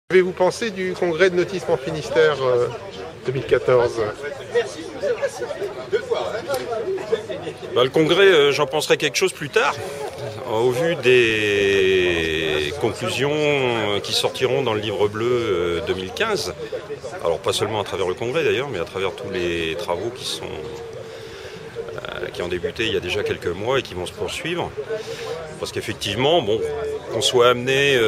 Qu'avez-vous pensé du congrès de Notissement Finistère 2014? Le congrès, j'en penserai quelque chose plus tard, au vu des conclusions qui sortiront dans le livre bleu 2015. Alors pas seulement à travers le congrès d'ailleurs, mais à travers tous les travaux qui ont débuté il y a déjà quelques mois et qui vont se poursuivre. Parce qu'effectivement, qu'on soit amené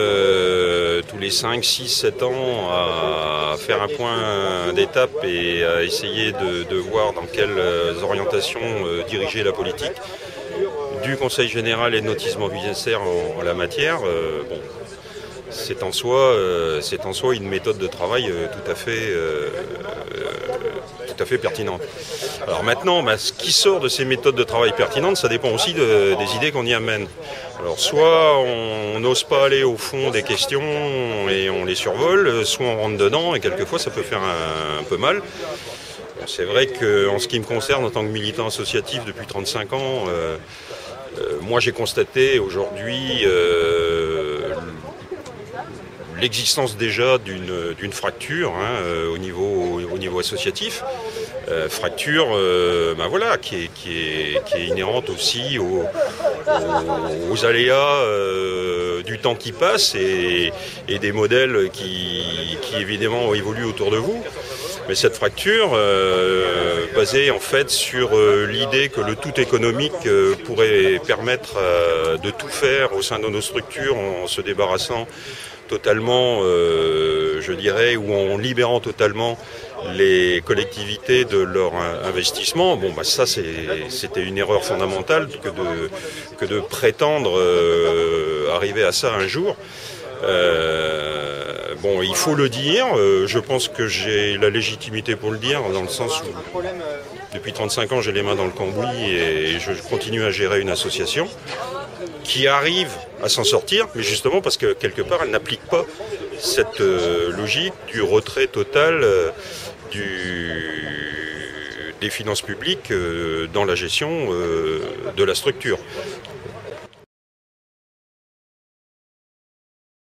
tous les 5, 6, 7 ans à faire un point d'étape et à essayer de voir dans quelles orientations diriger la politique du Conseil général et de Notissement Finistère en la matière, c'est en soi une méthode de travail tout à fait pertinente. Alors maintenant, ce qui sort de ces méthodes de travail pertinentes, ça dépend aussi des idées qu'on y amène. Alors soit on n'ose pas aller au fond des questions et on les survole, soit on rentre dedans et quelquefois ça peut faire un peu mal. C'est vrai qu'en ce qui me concerne en tant que militant associatif depuis 35 ans, moi j'ai constaté aujourd'hui l'existence déjà d'une fracture au niveau associatif, fracture qui est inhérente aussi aux aléas du temps qui passe et des modèles qui évidemment évoluent autour de vous. Mais cette fracture, basée en fait sur l'idée que le tout économique pourrait permettre de tout faire au sein de nos structures en se débarrassant totalement, je dirais, ou en libérant totalement les collectivités de leur investissement. Ça c'était une erreur fondamentale que de prétendre arriver à ça un jour. Il faut le dire, je pense que j'ai la légitimité pour le dire, dans le sens où depuis 35 ans j'ai les mains dans le cambouis et je continue à gérer une association qui arrive à s'en sortir, mais justement parce que quelque part elle n'applique pas cette logique du retrait total des finances publiques dans la gestion de la structure.